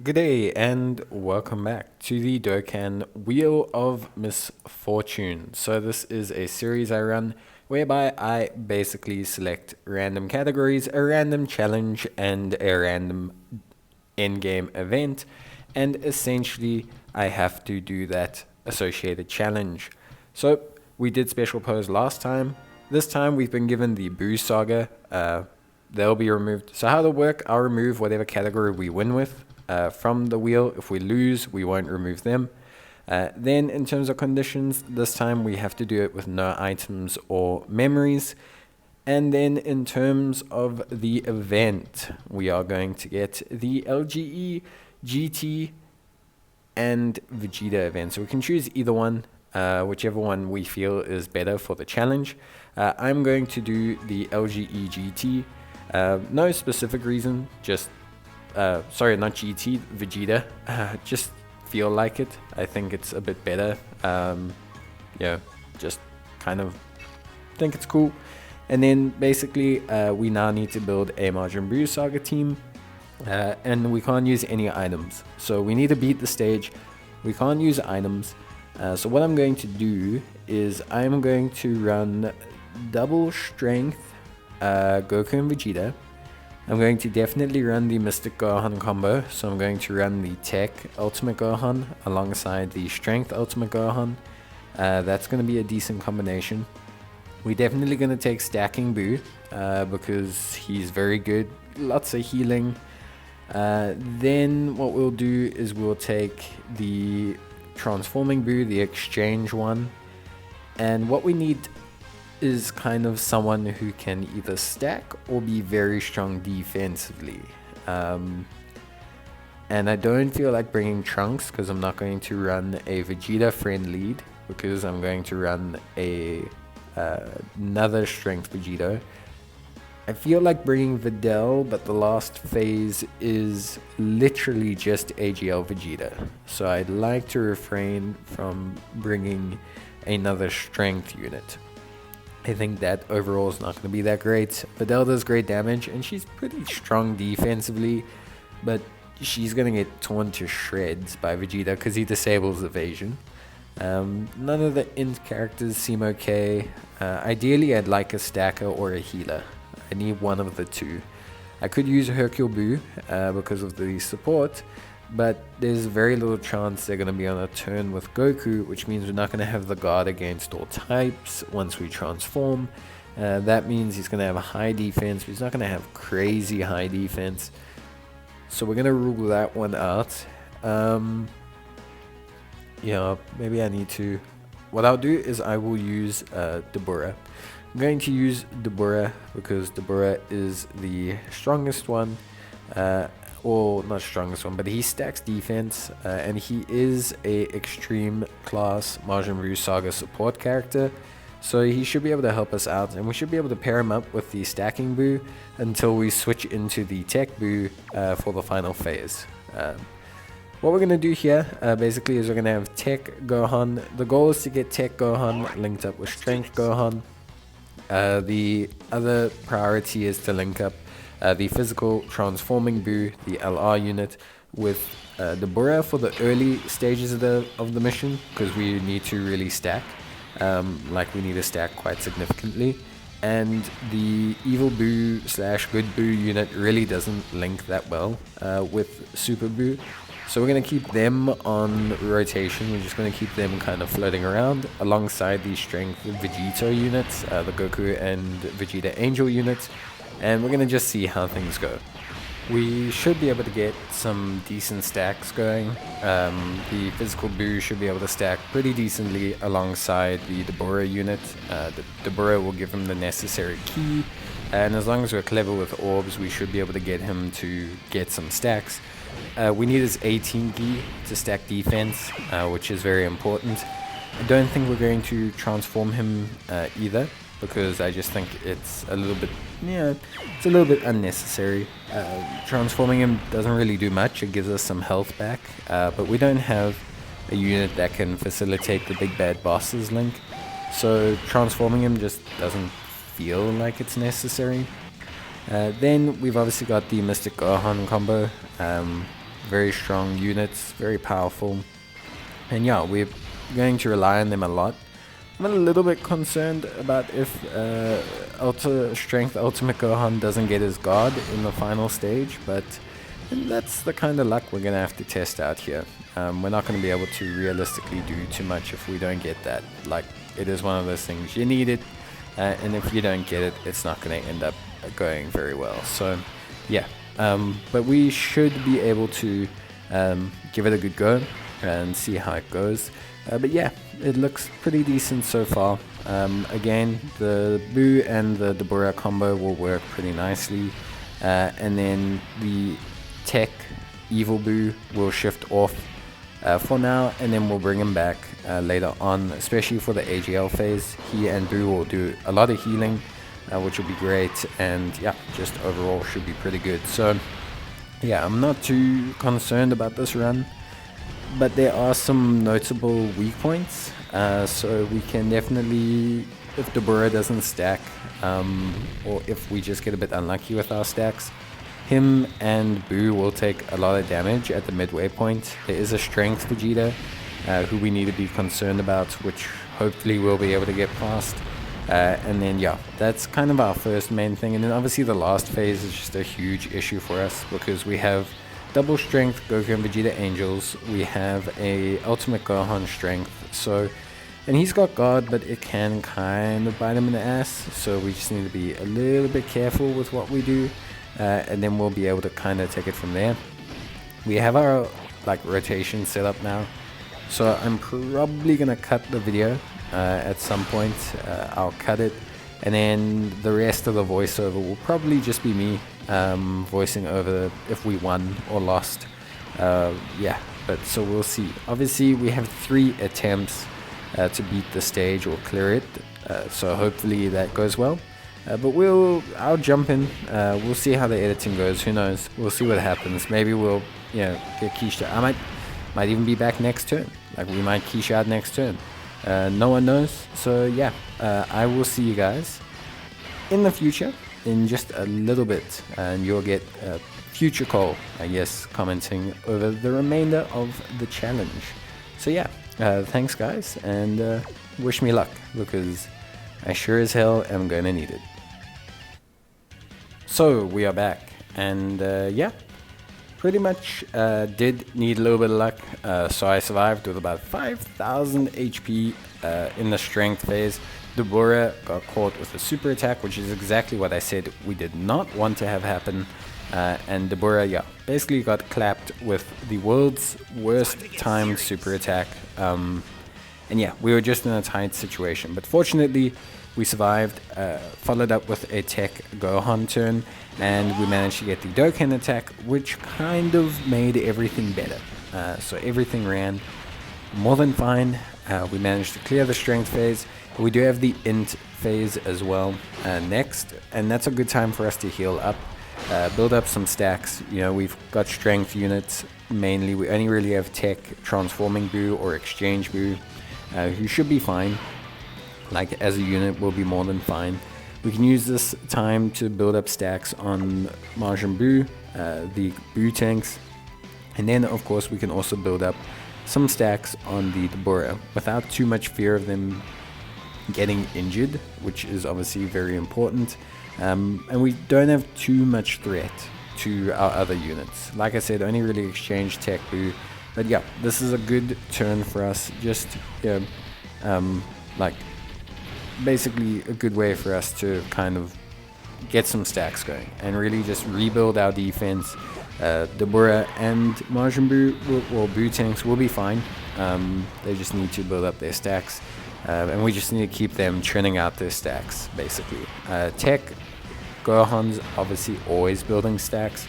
Good day and welcome back to the Dokkan Wheel of Misfortune. So this is a series I run whereby I basically select random categories, a random challenge, and a random in-game event, and essentially I have to do that associated challenge. So we did special pose last time. This time we've been given the Buu Saga. They'll be removed. So how it'll work, I'll remove whatever category we win with from the wheel. If we lose, we won't remove them. Then in terms of conditions, this time we have to do it with no items or memories. And then in terms of the event, we are going to get the LGE, GT, and Vegeta event. So we can choose either one, whichever one we feel is better for the challenge. I'm going to do the LGE GT. No specific reason, just sorry, not GT, Vegeta. Just feel like it. I think it's a bit better. Yeah, just kind of think it's cool. And then basically, we now need to build a Majin Buu Saga team. And we can't use any items. So we need to beat the stage. We can't use items. So what I'm going to do is I'm going to run double strength Goku and Vegeta. I'm going to definitely run the Mystic Gohan combo. So I'm going to run the Tech Ultimate Gohan alongside the Strength Ultimate Gohan. That's going to be a decent combination. We're definitely going to take Stacking Buu because he's very good. Lots of healing. Then what we'll do is we'll take the Transforming Buu, the exchange one. And what we need is kind of someone who can either stack or be very strong defensively. And I don't feel like bringing Trunks because I'm not going to run a Vegeta friend lead because I'm going to run another strength Vegeta. I feel like bringing Videl, but the last phase is literally just AGL Vegeta. So I'd like to refrain from bringing another strength unit. I think that overall is not going to be that great. Videl does great damage, and she's pretty strong defensively, but she's going to get torn to shreds by Vegeta because he disables evasion. None of the int characters seem okay. Ideally, I'd like a stacker or a healer. I need one of the two. I could use Hercule Buu because of the support, but there's very little chance they're going to be on a turn with Goku, which means we're not going to have the guard against all types once we transform. That means he's going to have a high defense, but he's not going to have crazy high defense. So we're going to rule that one out. Yeah, maybe I need to... What I'll do is I will use Dabura. I'm going to use Dabura because Dabura is the strongest one. Well, not strongest one, but he stacks defense, and he is a extreme class Majin Buu Saga support character, so he should be able to help us out, and we should be able to pair him up with the stacking Buu until we switch into the Tech Buu for the final phase. What we're going to do here basically is we're going to have Tech Gohan. The goal is to get Tech Gohan linked up with Strength Gohan. The other priority is to link up the physical transforming Buu, the LR unit, with Dabura for the early stages of the mission because we need to really stack. We need to stack quite significantly. And the evil Buu / good Buu unit really doesn't link that well with Super Buu. So we're going to keep them on rotation. We're just going to keep them kind of floating around alongside the Strength Vegeta units, the Goku and Vegeta Angel units. And we're going to just see how things go. We should be able to get some decent stacks going. The physical Buu should be able to stack pretty decently alongside the Dabura unit. The Dabura will give him the necessary ki. And as long as we're clever with orbs, we should be able to get him to get some stacks. We need his 18 ki to stack defense, which is very important. I don't think we're going to transform him either, because I just think it's a little bit unnecessary. Transforming him doesn't really do much. It gives us some health back, but we don't have a unit that can facilitate the big bad bosses link. So transforming him just doesn't feel like it's necessary. Then we've obviously got the Mystic Gohan combo. very strong units, very powerful. And yeah, we're going to rely on them a lot. I'm a little bit concerned about if Ultra Strength Ultimate Gohan doesn't get his guard in the final stage, but that's the kind of luck we're going to have to test out here. We're not going to be able to realistically do too much if we don't get that. Like, it is one of those things, you need it, and if you don't get it, it's not going to end up going very well. So yeah, but we should be able to give it a good go and see how it goes. But yeah, it looks pretty decent so far. Again, the Buu and the Dabura combo will work pretty nicely, and then the Tech Evil Buu will shift off for now, and then we'll bring him back later on, especially for the AGL phase. He and Buu will do a lot of healing, which will be great, and yeah, just overall should be pretty good. So yeah, I'm not too concerned about this run, but there are some notable weak points, so we can definitely, if Dabura doesn't stack, or if we just get a bit unlucky with our stacks, him and Buu will take a lot of damage at the midway point. There is a strength Vegeta who we need to be concerned about, which hopefully we'll be able to get past. And then yeah, that's kind of our first main thing. And then obviously the last phase is just a huge issue for us because we have double strength Goku and Vegeta Angels. We have a Ultimate Gohan strength. So, and he's got guard, but it can kind of bite him in the ass. So we just need to be a little bit careful with what we do. And then we'll be able to kind of take it from there. We have our like rotation set up now, so I'm probably gonna cut the video at some point. I'll cut it, and then the rest of the voiceover will probably just be me voicing over if we won or lost. Yeah, but so we'll see. Obviously we have 3 attempts to beat the stage or clear it, so hopefully that goes well. But I'll jump in. We'll see how the editing goes. Who knows? We'll see what happens. Maybe we'll, get Keisha. I might even be back next turn. Like, we might Keisha out next turn. No one knows. So yeah, I will see you guys in the future in just a little bit, and you'll get future Cole, I guess, commenting over the remainder of the challenge. So yeah, thanks guys, and wish me luck because I sure as hell am gonna need it. So we are back, and yeah, pretty much did need a little bit of luck, so I survived with about 5,000 HP in the strength phase. Dabura got caught with a super attack, which is exactly what I said we did not want to have happen, and Dabura, yeah, basically got clapped with the world's worst timed super attack, and yeah, we were just in a tight situation, but fortunately we survived, followed up with a Tech Gohan turn, and we managed to get the Dokkan attack, which kind of made everything better. So everything ran more than fine. We managed to clear the strength phase. We do have the int phase as well next, and that's a good time for us to heal up, build up some stacks. You know, we've got strength units mainly. We only really have Tech, Transforming Buu, or Exchange Buu, who should be fine. Like, as a unit, will be more than fine. We can use this time to build up stacks on Majin Buu, the Buu tanks, and then of course we can also build up some stacks on the Dabura without too much fear of them getting injured, which is obviously very important, and we don't have too much threat to our other units. Like I said, only really exchange Tech Buu, but yeah, this is a good turn for us. Just like, basically a good way for us to kind of get some stacks going and really just rebuild our defense. Dabura and Majin Buu, well, Buu tanks will be fine. They just need to build up their stacks, and we just need to keep them churning out their stacks, basically. Tech Gohan's obviously always building stacks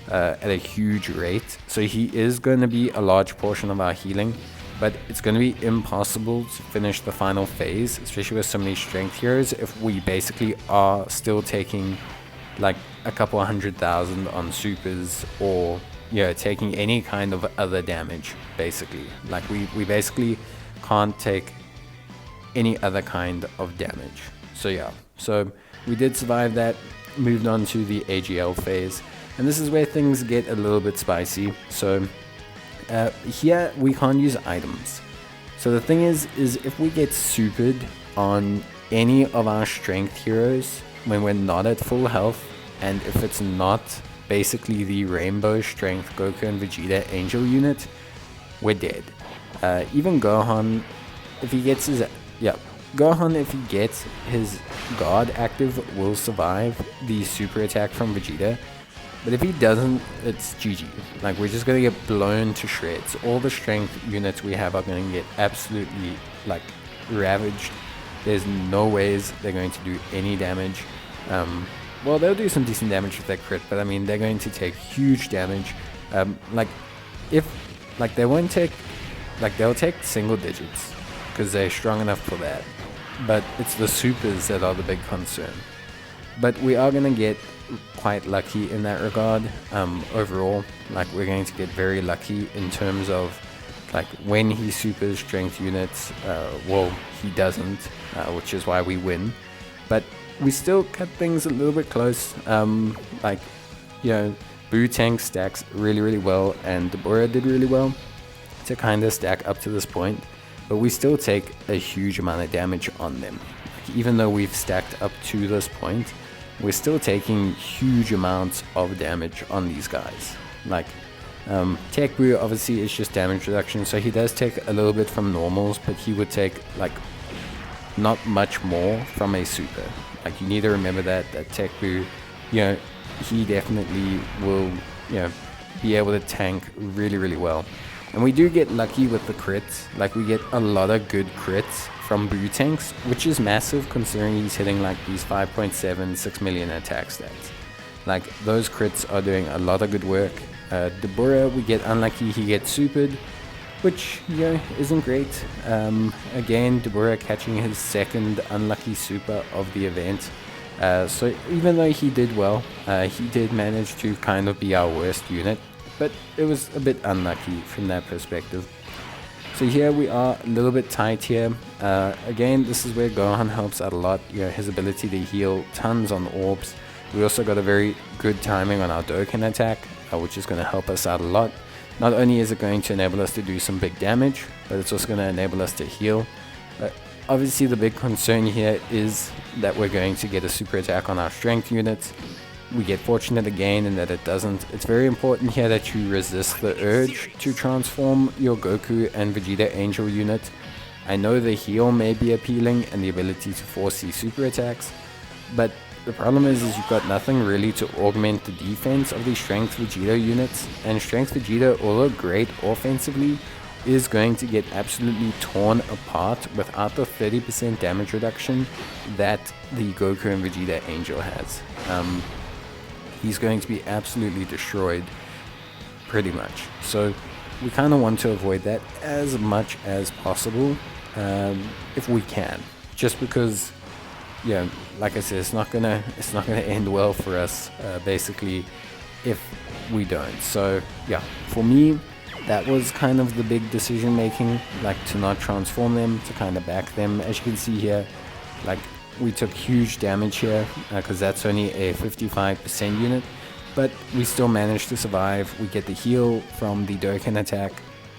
at a huge rate, so he is going to be a large portion of our healing, but it's going to be impossible to finish the final phase, especially with so many strength heroes, if we basically are still taking like a couple 100,000 on supers, or taking any kind of other damage, basically. Like, we basically can't take any other kind of damage. So yeah, so we did survive that, moved on to the AGL phase. And this is where things get a little bit spicy. So here we can't use items. So the thing is if we get supered on any of our strength heroes when we're not at full health, and if it's not basically the rainbow strength Goku and Vegeta Angel unit, we're dead. Even Gohan, if he gets his guard active, will survive the super attack from Vegeta. But if he doesn't, it's GG. Like, we're just gonna get blown to shreds. All the strength units we have are gonna get absolutely, like, ravaged. There's no ways they're going to do any damage. Well, they'll do some decent damage with their crit, but I mean, they're going to take huge damage. They won't take, they'll take single digits because they're strong enough for that. But it's the supers that are the big concern. But we are going to get quite lucky in that regard. Overall, like, we're going to get very lucky in terms of, like, when he supers strength units. Well, he doesn't, which is why we win. But we still cut things a little bit close. Buu tank stacks really, really well, and Dbz did really well to kind of stack up to this point. But we still take a huge amount of damage on them. Like, even though we've stacked up to this point, we're still taking huge amounts of damage on these guys. Like, Tech Buu obviously is just damage reduction, so he does take a little bit from normals, but he would take, like, not much more from a super. Like, you need to remember that Tech Buu, he definitely will, be able to tank really, really well. And we do get lucky with the crits. Like, we get a lot of good crits from Buu tanks, which is massive considering he's hitting like these 5.7, 6 million attack stats. Like, those crits are doing a lot of good work. Dbz, we get unlucky, he gets supered, which, isn't great. Again, Dbz catching his second unlucky super of the event. So even though he did well, he did manage to kind of be our worst unit, but it was a bit unlucky from that perspective. So here we are a little bit tight here. Again, this is where Gohan helps out a lot. His ability to heal tons on orbs. We also got a very good timing on our Dokkan attack, which is going to help us out a lot. Not only is it going to enable us to do some big damage, but it's also going to enable us to heal. Obviously, the big concern here is that we're going to get a super attack on our strength units. We get fortunate again in that it doesn't. It's very important here that you resist the urge to transform your Goku and Vegeta Angel unit. I know the heal may be appealing and the ability to force these super attacks, but the problem is you've got nothing really to augment the defense of these Strength Vegeta units, and Strength Vegeta, although great offensively, is going to get absolutely torn apart without the 30% damage reduction that the Goku and Vegeta Angel has. He's going to be absolutely destroyed, pretty much. So we kind of want to avoid that as much as possible, if we can. Just because, like I said, it's not gonna end well for us, basically, if we don't. So yeah, for me, that was kind of the big decision making, like to not transform them, to kind of back them. As you can see here, like, we took huge damage here because that's only a 55% unit, but we still managed to survive. We get the heal from the Dokkan attack,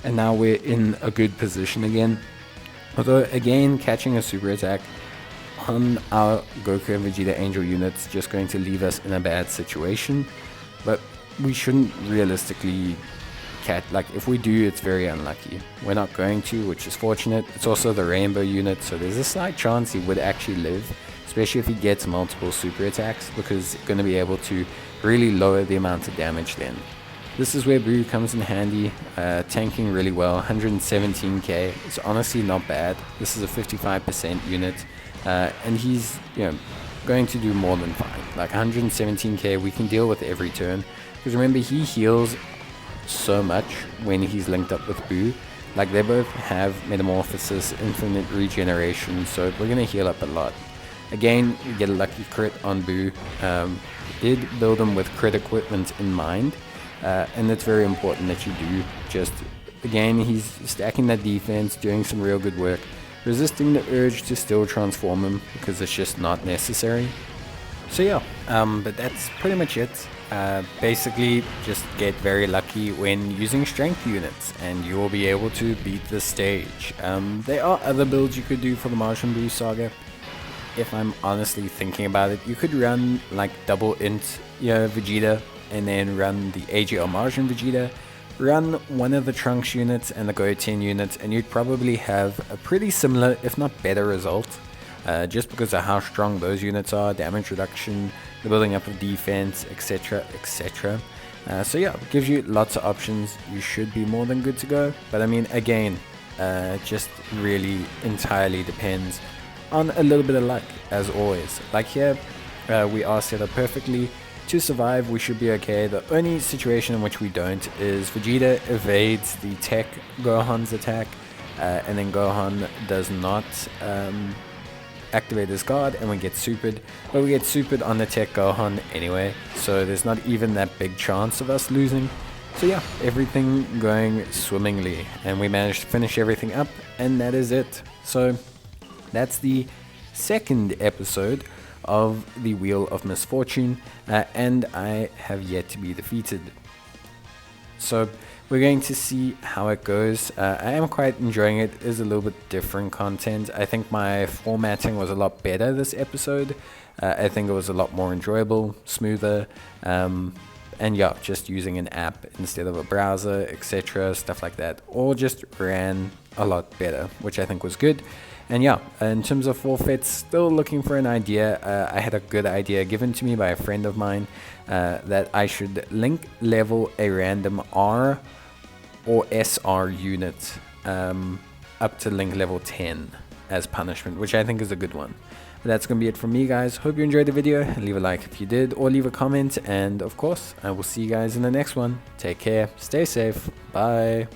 and now we're in a good position again. Although, again, catching a super attack on our Goku and Vegeta Angel units just going to leave us in a bad situation, but we shouldn't realistically if we do, it's very unlucky. We're not going to, which is fortunate. It's also the rainbow unit, so there's a slight chance he would actually live, especially if he gets multiple super attacks, because it's going to be able to really lower the amount of damage then. This is where Buu comes in handy, tanking really well. 117k is honestly not bad. This is a 55% unit, and he's going to do more than fine. Like 117k, we can deal with every turn, because remember, he heals so much when he's linked up with Buu. Like, they both have metamorphosis, infinite regeneration, so we're gonna heal up a lot. Again, we get a lucky crit on Buu. Did build him with crit equipment in mind, and it's very important that you do. Just, again, he's stacking that defense, doing some real good work, resisting the urge to still transform him because it's just not necessary. So yeah, but that's pretty much it. Basically just get very lucky when using strength units and you will be able to beat the stage. There are other builds you could do for the Majin Buu Saga. If I'm honestly thinking about it, you could run like double int Vegeta and then run the AGL Majin Vegeta, run one of the Trunks units and the Goten units, and you'd probably have a pretty similar, if not better result. Just because of how strong those units are, damage reduction, the building up of defense, etc, etc. So yeah, it gives you lots of options. You should be more than good to go, but I mean, again, just really entirely depends on a little bit of luck, as always. Like here, we are set up perfectly to survive. We should be okay. The only situation in which we don't is Vegeta evades the tech Gohan's attack, and then Gohan does not activate his guard, and we get supered, but we get supered on the tech Gohan anyway, so there's not even that big chance of us losing. So yeah, everything going swimmingly, and we managed to finish everything up, and that is it. So that's the second episode of the Wheel of Misfortune, and I have yet to be defeated. So we're going to see how it goes. I am quite enjoying it. It is a little bit different content. I think my formatting was a lot better this episode. I think it was a lot more enjoyable, smoother, and yeah, just using an app instead of a browser, etc, stuff like that, all just ran a lot better, which I think was good. And yeah, in terms of forfeits, still looking for an idea. I had a good idea given to me by a friend of mine, that I should link level a random R or SR unit up to link level 10 as punishment, which I think is a good one. But that's going to be it from me, guys. Hope you enjoyed the video. Leave a like if you did, or leave a comment. And of course, I will see you guys in the next one. Take care, stay safe, bye.